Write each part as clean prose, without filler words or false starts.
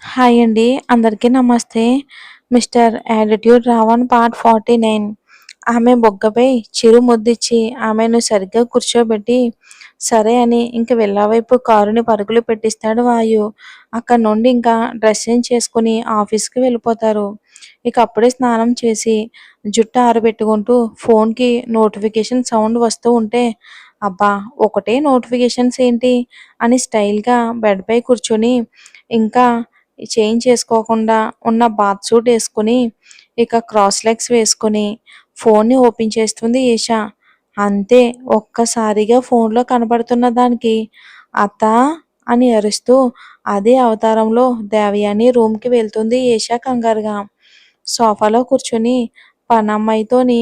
Hi అండి. అందరికీ నమస్తే. Mister attitude Ravan part 49. ఆమె బొగ్గపై చిరు ముద్దిచ్చి ఆమెను సరిగ్గా కూర్చోబెట్టి సరే అని ఇంక వెళ్ళావైపు కారుని పరుగులు పెట్టిస్తాడు వాయు. అక్కడి నుండి ఇంకా డ్రెస్ చేంజ్ చేసుకుని ఆఫీస్కి వెళ్ళిపోతారు. ఇక అప్పుడే స్నానం చేసి జుట్టు ఆరబెట్టుకుంటూ ఫోన్కి నోటిఫికేషన్ సౌండ్ వస్తూ ఉంటే అబ్బా ఒకటే నోటిఫికేషన్స్ ఏంటి అని స్టైల్గా బెడ్పై కూర్చొని ఇంకా చేంజ్ చేసుకోకుండా ఉన్న బాత్ సూట్ వేసుకుని ఇక క్రాస్ లెగ్స్ వేసుకుని ఫోన్ని ఓపెన్ చేస్తుంది ఈషా. అంతే ఒక్కసారిగా ఫోన్లో కనబడుతున్న దానికి అత్త అని అరుస్తూ అదే అవతారంలో దేవయాని రూమ్కి వెళ్తుంది ఈషా కంగారుగా. సోఫాలో కూర్చొని పనమ్మాయితోని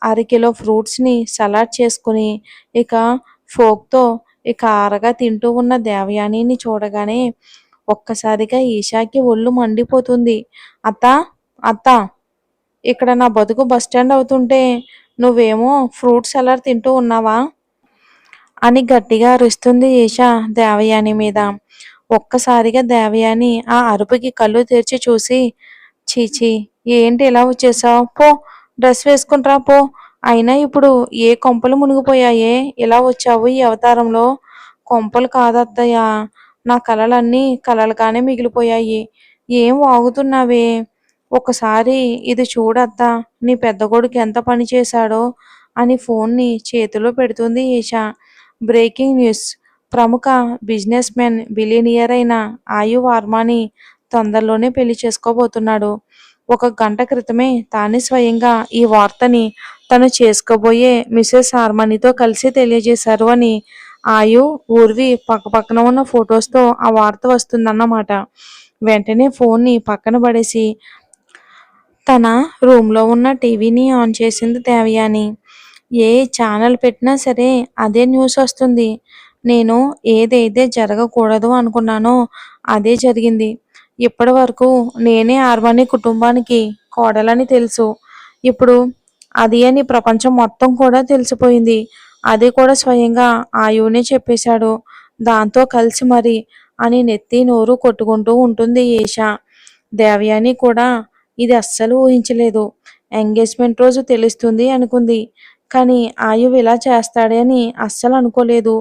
అరకిలో ఫ్రూట్స్ని సలాడ్ చేసుకుని ఇక ఫోక్తో ఇక ఆరగా తింటూ ఉన్న దేవయానిని చూడగానే ఒక్కసారిగా ఈషాకి ఒళ్ళు మండిపోతుంది. అత్తా అత్తా ఇక్కడ నా బతుకు బస్టాండ్ అవుతుంటే నువ్వేమో ఫ్రూట్ సలాడ్ తింటూ ఉన్నావా అని గట్టిగా అరుస్తుంది ఈషా దేవయాని మీద. ఒక్కసారిగా దేవయాని ఆ అరుపుకి కళ్ళు తెరిచి చూసి చీచీ ఏంటి ఇలా వచ్చేసావు పో డ్రెస్ వేసుకుంట్రా పో అయినా ఇప్పుడు ఏ కొంపలు మునిగిపోయాయే ఇలా వచ్చావు ఈ అవతారంలో కొంపలు కాదత్తయ్య నా కలలన్నీ కలలుగానే మిగిలిపోయాయి ఏం వాగుతున్నావే ఒకసారి ఇది చూడత్తా నీ పెద్ద కొడుకు ఎంత పని చేశాడో అని ఫోన్ని చేతిలో పెడుతుంది ఈషా. బ్రేకింగ్ న్యూస్ ప్రముఖ బిజినెస్ మెన్ బిలియనియర్ అయిన ఆయు వర్మని తొందరలోనే పెళ్లి చేసుకోబోతున్నాడు. ఒక గంట క్రితమే తానే స్వయంగా ఈ వార్తని తను చేసుకోబోయే మిసెస్ హార్మనీతో కలిసి తెలియజేశారు అని ఆయు ఊర్వి పక్కపక్కన ఉన్న ఫొటోస్తో ఆ వార్త వస్తుందన్నమాట. వెంటనే ఫోన్ని పక్కన పడేసి తన రూమ్లో ఉన్న టీవీని ఆన్ చేసింది దేవయాని. ఏ ఛానల్ పెట్టినా సరే అదే న్యూస్ వస్తుంది. నేను ఏదైతే జరగకూడదు అనుకున్నానో అదే జరిగింది. ఇప్పటి వరకు నేనే ఆర్మనీ కుటుంబానికి కోడలని తెలుసు. ఇప్పుడు అది అని ప్రపంచం మొత్తం కూడా తెలిసిపోయింది. అది కూడా స్వయంగా ఆయునే చెప్పేశాడు. దాంతో కలిసి మరి అని నెత్తి నోరు కొట్టుకుంటూ ఉంటుంది ఈషా. దేవయాని కూడా ఇది అస్సలు ఊహించలేదు. ఎంగేజ్మెంట్ రోజు తెలుస్తుంది అనుకుంది. కానీ ఆయు ఇలా చేస్తాడే అని అస్సలు అనుకోలేదు.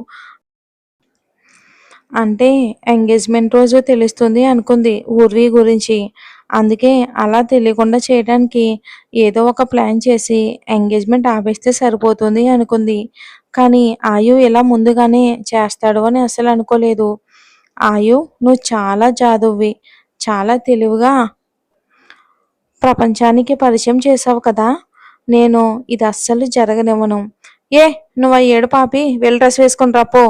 అంటే ఎంగేజ్మెంట్ రోజు తెలుస్తుంది అనుకుంది ఊర్వి గురించి. అందుకే అలా తెలియకుండా చేయడానికి ఏదో ఒక ప్లాన్ చేసి ఎంగేజ్మెంట్ ఆపేస్తే సరిపోతుంది అనుకుంది. కానీ ఆయు ఇలా ముందుగానే చేస్తాడు అని అస్సలు అనుకోలేదు. ఆయు నువ్వు చాలా జాదువ్వి చాలా తెలివిగా ప్రపంచానికి పరిచయం చేసావు కదా నేను ఇది అస్సలు జరగనివ్వను. ఏ నువ్వు ఆ ఏడు పాపి వెళ్ళి డ్రెస్ వేసుకుని రాపో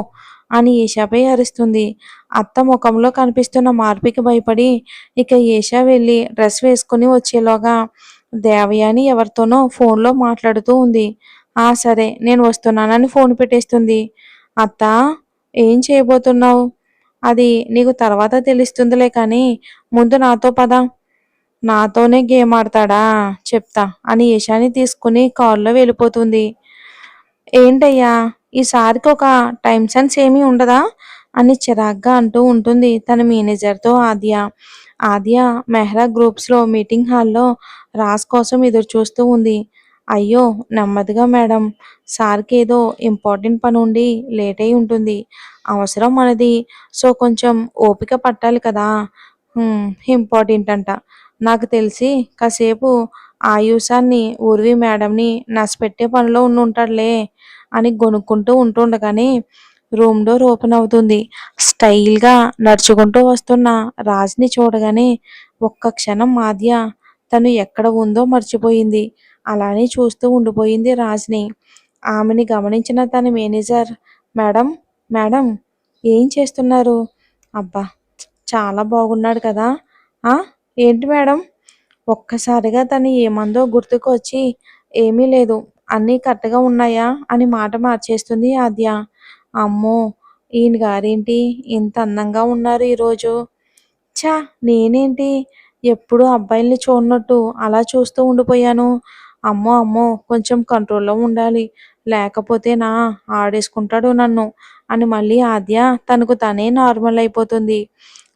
అని ఈషాపై అరుస్తుంది. అత్త ముఖంలో కనిపిస్తున్న మార్పుకి భయపడి ఇక ఈషా వెళ్ళి డ్రెస్ వేసుకుని వచ్చేలోగా దేవయాని ఎవరితోనో ఫోన్లో మాట్లాడుతూ ఉంది. ఆ సరే నేను వస్తున్నానని ఫోన్ పెట్టేస్తుంది. అత్త ఏం చేయబోతున్నావు అది నీకు తర్వాత తెలుస్తుందిలే కానీ ముందు నాతో పద. నాతోనే గేమ్ ఆడతాడా చెప్తా అని ఈశాని తీసుకుని కారులో వెళ్ళిపోతుంది. ఏంటయ్యా ఈసారికి ఒక టైం సెన్స్ ఏమీ ఉండదా అని చిరాగ్గా అంటూ ఉంటుంది తన మేనేజర్తో ఆద్య. ఆద్య మెహ్రా గ్రూప్స్లో మీటింగ్ హాల్లో రాజ్ కోసం ఎదురు చూస్తూ ఉంది. అయ్యో నెమ్మదిగా మేడం సార్కి ఏదో ఇంపార్టెంట్ పని ఉండి లేట్ అయి ఉంటుంది అవసరం మనది సో కొంచెం ఓపిక పట్టాలి కదా. ఇంపార్టెంట్ అంట నాకు తెలిసి కాసేపు ఆయుషాన్ని ఊర్వి మేడంని నసిపెట్టే పనిలో ఉంటాడులే అని గొనుక్కుంటూ ఉంటుండగానే రూమ్ డోర్ ఓపెన్ అవుతుంది. స్టైల్గా నడుచుకుంటూ వస్తున్న రాజ్ని చూడగానే ఒక్క క్షణం మాధ్య తను ఎక్కడ ఉందో మర్చిపోయింది. అలానే చూస్తూ ఉండిపోయింది రాజ్ని. ఆమెని గమనించిన తన మేనేజర్ మేడం మేడం ఏం చేస్తున్నారు అబ్బా చాలా బాగున్నాడు కదా ఆ ఏంటి మేడం ఒక్కసారిగా తను ఏమందో గుర్తుకు వచ్చి ఏమీ లేదు అన్నీ కరెక్ట్గా ఉన్నాయా అని మాట మార్చేస్తుంది ఆద్య. అమ్మో ఈయన గారేంటి ఇంత అందంగా ఉన్నారు ఈరోజు ఛా నేనేంటి ఎప్పుడు అబ్బాయిల్ని చూడనట్టు అలా చూస్తూ ఉండిపోయాను. అమ్మో అమ్మో కొంచెం కంట్రోల్లో ఉండాలి లేకపోతే నా ఆడేసుకుంటాడు నన్ను అని మళ్ళీ ఆద్య తనకు తనే నార్మల్ అయిపోతుంది.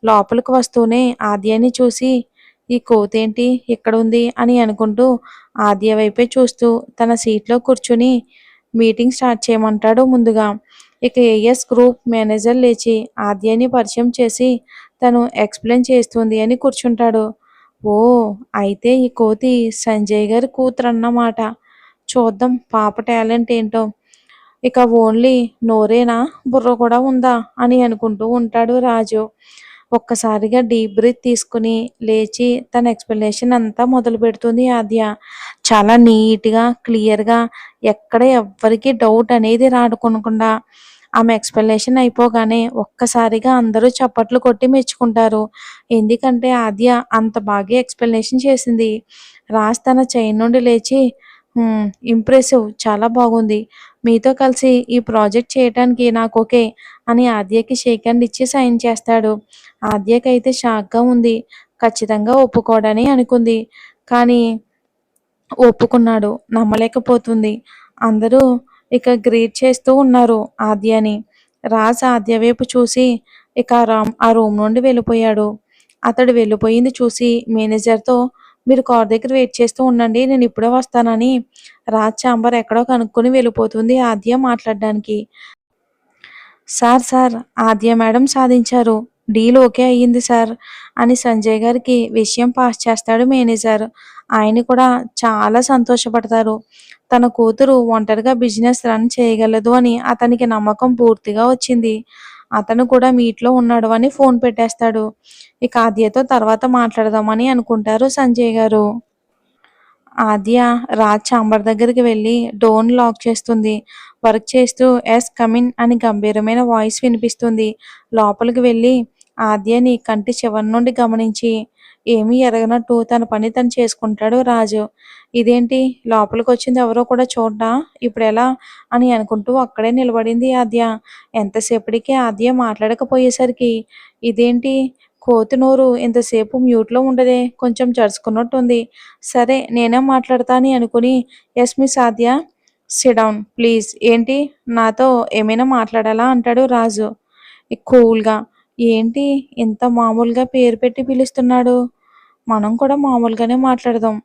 లోపలికి వస్తూనే ఆద్యని చూసి ఈ కోతేంటి ఇక్కడుంది అని అనుకుంటూ ఆద్య వైపే చూస్తూ తన సీట్లో కూర్చుని మీటింగ్ స్టార్ట్ చేయమంటాడు ముందుగా. ఇక ఏఎస్ గ్రూప్ మేనేజర్ లేచి ఆద్యని పరిచయం చేసి తను ఎక్స్‌ప్లెయిన్ చేస్తుంది అని కూర్చుంటాడు. ఓహ్! అయితే ఈ కోతి సంజయ్ గారి కూతురన్నమాట. చూద్దాం పాప టాలెంట్ ఏంటో. ఇక ఓన్లీ నోరేనా బుర్ర కూడా ఉందా అని అనుకుంటూ ఉంటాడు రాజు. ఒక్కసారిగా డీప్ బ్రీత్ తీసుకుని లేచి తన ఎక్స్‌ప్లనేషన్ అంతా మొదలుపెడుతుంది ఆద్య. చాలా నీట్‌గా, క్లియర్‌గా ఎక్కడ ఎవ్వరికీ డౌట్ అనేది రాకుండా ఆమె ఎక్స్‌ప్లనేషన్ అయిపోగానే ఒక్కసారిగా అందరూ చప్పట్లు కొట్టి మెచ్చుకుంటారు. ఎందుకంటే ఆద్య అంత బాగా ఎక్స్‌ప్లనేషన్ చేసింది. రాజ్ తన చైర్ నుండి లేచి హ్మ్. ఇంప్రెసివ్. చాలా బాగుంది. మీతో కలిసి ఈ ప్రాజెక్ట్ చేయటానికి నాకు ఓకే అని ఆద్యకి షేక్ హ్యాండ్ ఇచ్చి సైన్ చేస్తాడు. ఆద్యకైతే షాక్‌గా ఉంది. ఖచ్చితంగా ఒప్పుకోడని అనుకుంది. కానీ ఒప్పుకున్నాడు. నమ్మలేకపోతుంది. అందరూ ఇక గ్రీట్ చేస్తూ ఉన్నారు ఆద్యని. రాజ్ ఆద్య వైపు చూసి ఇక ఆ రూమ్ నుండి వెళ్ళిపోయాడు. అతడు వెళ్ళిపోయింది చూసి మేనేజర్‌తో మీరు కార్ దగ్గర వెయిట్ చేస్తూ ఉండండి. నేను ఇప్పుడే వస్తానని రాజ్ ఛాంబర్ ఎక్కడో కనుక్కొని వెళ్ళిపోతుంది ఆద్య మాట్లాడడానికి. సార్ ఆద్య మేడం సాధించారు. డీల్ ఓకే అయ్యింది సార్ అని సంజయ్ గారికి విషయం పాస్ చేస్తాడు మేనేజర్. ఆయన కూడా చాలా సంతోషపడతారు. తన కూతురు ఒంటరిగా బిజినెస్ రన్ చేయగలదు అని అతనికి నమ్మకం పూర్తిగా వచ్చింది. అతను కూడా మీట్లో ఉన్నాడు అని ఫోన్ పెట్టేస్తాడు. ఇక ఆద్యతో తర్వాత మాట్లాడదామని అనుకుంటారు సంజయ్ గారు. ఆద్య రాజ్ ఛాంబర్ దగ్గరికి వెళ్ళి డోర్‌ని లాక్ చేస్తుంది. వర్క్ చేస్తూ యెస్ కమ్ ఇన్ అని గంభీరమైన వాయిస్ వినిపిస్తుంది. లోపలికి వెళ్ళి ఆద్యని కంటి చివరి నుండి గమనించి ఏమీ ఎరగనట్టు తన పని తను చేసుకుంటాడు రాజు. ఇదేంటి లోపలికొచ్చింది ఎవరో కూడా చూడడా? ఇప్పుడెలా? అని అనుకుంటూ అక్కడే నిలబడింది ఆద్య. ఎంతసేపటికి ఆద్య మాట్లాడకపోయేసరికి ఇదేంటి కోతి నోరు ఇంతసేపు మ్యూట్‌లో ఉండదే కొంచెం జరుచుకున్నట్టుంది. సరే నేనే మాట్లాడతా అని అనుకుని yes miss Aadya SIT down please. ఏంటి నాతో ఏమైనా మాట్లాడాలా అంటాడు రాజు కూల్‌గా. ఏంటి ఇంత మామూలుగా పేరు పెట్టి పిలుస్తున్నాడు? మనం కూడా మామూలుగానే మాట్లాడదాం.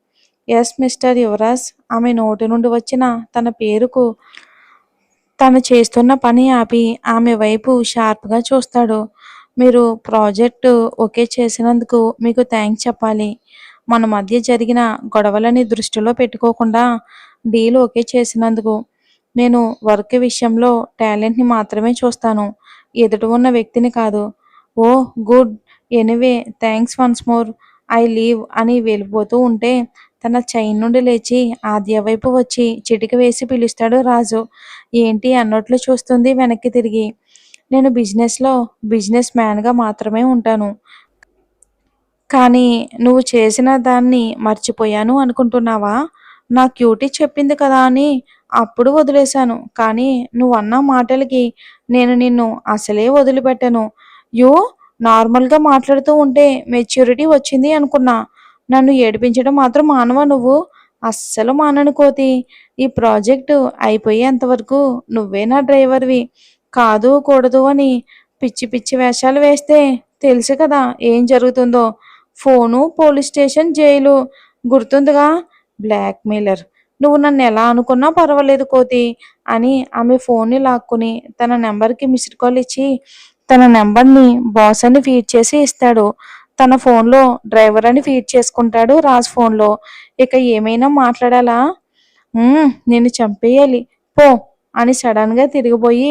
యెస్ మిస్టర్ యువరాజ్ ఆమె నోటి నుండి వచ్చిన తన పేరుకు తను చేస్తున్న పని ఆపి ఆమె వైపు షార్ప్‌గా చూస్తాడు. మీరు ప్రాజెక్టు ఓకే చేసినందుకు మీకు థాంక్స్ చెప్పాలి. మన మధ్య జరిగిన గొడవలని దృష్టిలో పెట్టుకోకుండా డీల్ ఓకే చేసినందుకు. నేను వర్క్ విషయంలో టాలెంట్‌ని మాత్రమే చూస్తాను. ఎదుట ఉన్న వ్యక్తిని కాదు. Oh! Good. Anyway thanks once more. I leave అని వెళ్ళిపోతూ ఉంటే తన చైన్ నుండి లేచి ఆద్య వైపు వచ్చి చిటిక వేసి పిలుస్తాడు రాజు. ఏంటి అన్నట్లు చూస్తుంది వెనక్కి తిరిగి. నేను బిజినెస్ మ్యాన్‌గా మాత్రమే ఉంటాను. కానీ నువ్వు చేసిన దాన్ని మర్చిపోయాను అనుకుంటున్నావా? నా క్యూటీ చెప్పింది కదా అని అప్పుడు వదిలేశాను. కానీ నువ్వన్న మాటలకి నేను నిన్ను అసలే వదిలిపెట్టను. యూ నార్మల్‌గా మాట్లాడుతూ ఉంటే మెచ్యూరిటీ వచ్చింది అనుకున్నా. నన్ను ఏడిపించడం మాత్రం మానవా నువ్వు? అస్సలు మానను కోతి. ఈ ప్రాజెక్టు అయిపోయేంత వరకు నువ్వే నా డ్రైవర్‌వి. కాదు, కూడదు అని పిచ్చి పిచ్చి వేషాలు వేస్తే తెలుసు కదా ఏం జరుగుతుందో. Phone, police station, jail. గుర్తుందిగా? బ్లాక్‌మెయిలర్. నువ్వు నన్నెలా అనుకున్నా పర్వాలేదు కోతి అని ఆమె ఫోన్ని లాక్కుని తన నెంబర్‌కి మిస్డ్ కాల్ ఇచ్చి తన నెంబర్‌ని బాస్ అని ఫీడ్ చేసి ఇస్తాడు. తన ఫోన్‌లో డ్రైవర్ అని ఫీడ్ చేసుకుంటాడు రాజ్ ఫోన్‌లో. ఇక ఏమైనా మాట్లాడాలా? నిన్ను చంపేయాలి. పో అని సడన్‌గా తిరిగిపోయి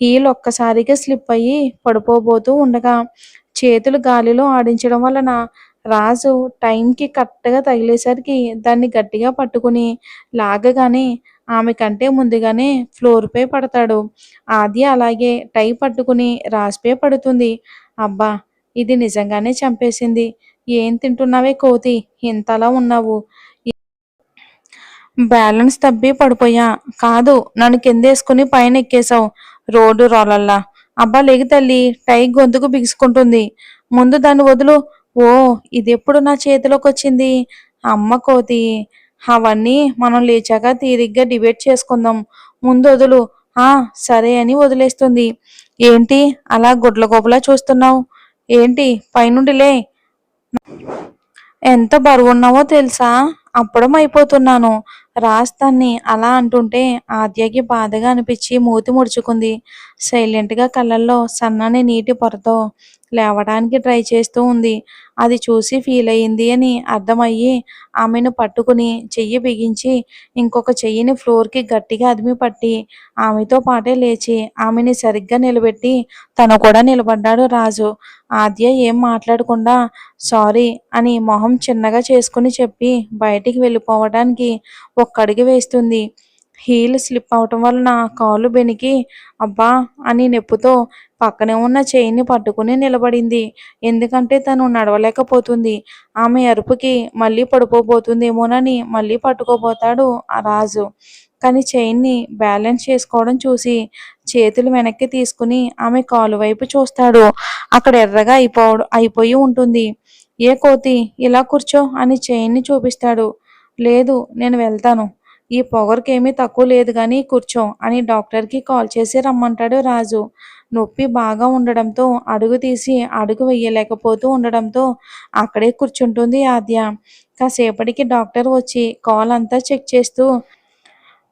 హీల్ ఒక్కసారిగా స్లిప్ అయ్యి పడిపోబోతూ ఉండగా చేతులు గాలిలో ఆడించడం వలన రాజు టైంకి కరెక్ట్‌గా తగిలేసరికి దాన్ని గట్టిగా పట్టుకుని లాగగానే ఆమె కంటే ముందుగానే ఫ్లోర్‌పై పడతాడు. ఆద్య అలాగే టై పట్టుకుని రాజ్‌పై పడుతుంది. అబ్బా! ఇది నిజంగానే చంపేసింది. ఏం తింటున్నావే కోతి ఇంతలా ఉన్నావు? బ్యాలెన్స్ తప్పి పడిపోయా. కాదు నన్ను కిందేసుకుని పైన ఎక్కేశావు రోడ్డు రోలల్లా. అబ్బా లెగు తల్లి టై గొంతుకు బిగుసుకుంటుంది. ముందు దాన్ని వదులు. ఓ ఇదెప్పుడు నా చేతిలోకొచ్చింది? అమ్మ కోతి. అవన్నీ మనం లేచాక తీరిగ్గా డిబేట్ చేసుకుందాం. ముందు వదులు. ఆ సరే అని వదిలేస్తుంది. ఏంటి అలా గుడ్లగూబలా చూస్తున్నావు? ఏంటి పైనుండి లే, ఎంత బరువున్నావో తెలుసా? అప్పడం అయిపోతున్నాను. రాజ్ అలా అంటుంటే ఆద్యకి బాధగా అనిపించి మూతి ముడుచుకుంది. సైలెంట్గా కళ్ళల్లో సన్నని నీటి పొరతో లేవడానికి ట్రై చేస్తూ ఉంది. అది చూసి ఫీల్ అయ్యింది అని అర్థమయ్యి ఆమెను పట్టుకుని చెయ్యి బిగించి ఇంకొక చెయ్యిని ఫ్లోర్కి గట్టిగా అదిమి పట్టి ఆమెతో పాటే లేచి ఆమెని సరిగ్గా నిలబెట్టి తను కూడా నిలబడ్డాడు రాజు. ఆద్య ఏం మాట్లాడకుండా సారీ అని మొహం చిన్నగా చేసుకుని చెప్పి బయటికి వెళ్ళిపోవడానికి ఒక్కడుగు వేస్తుంది. హీల్ స్లిప్ అవటం వలన కాలు బెనికి అబ్బా అని నొప్పితో పక్కనే ఉన్న చెయ్యిని పట్టుకుని నిలబడింది. ఎందుకంటే తను నడవలేకపోతుంది. ఆమె అరుపుకి మళ్ళీ పడిపోబోతుందేమోనని మళ్ళీ పట్టుకోబోతాడు ఆ రాజు. కానీ చైన్ని బ్యాలెన్స్ చేసుకోవడం చూసి చేతులు వెనక్కి తీసుకుని ఆమె కాలు వైపు చూస్తాడు. అక్కడ ఎర్రగా అయిపోయి ఉంటుంది. ఏ కోతి ఇలా కూర్చో అని చైన్ని చూపిస్తాడు. లేదు నేను వెళ్తాను, ఈ పొగరుకేమీ తక్కువ లేదు కానీ కూర్చో అని డాక్టర్కి కాల్ చేసి రమ్మంటాడు రాజు. నొప్పి బాగా ఉండడంతో అడుగు తీసి అడుగు వెయ్యలేకపోతూ ఉండడంతో అక్కడే కూర్చుంటుంది ఆద్య. కాసేపటికి డాక్టర్ వచ్చి కాల్ అంతా చెక్ చేస్తూ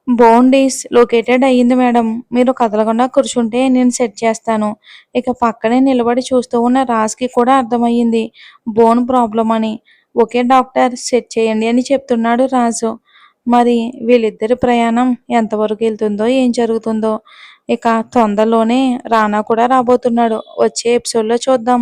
బోన్ లొకేటెడ్ అయ్యింది మేడం. మీరు కదలకుండా కూర్చుంటే నేను సెట్ చేస్తాను. ఇక పక్కనే నిలబడి చూస్తూ ఉన్న రాజ్కి కూడా అర్థమయ్యింది బోన్ ప్రాబ్లం అని. ఓకే డాక్టర్ సెట్ చేయండి అని చెప్తున్నాడు రాజు. మరి వీళ్ళిద్దరి ప్రయాణం ఎంతవరకు వెళ్తుందో ఏం జరుగుతుందో. ఇక తొందరలోనే రానా కూడా రాబోతున్నాడు. వచ్చే ఎపిసోడ్లో చూద్దాం.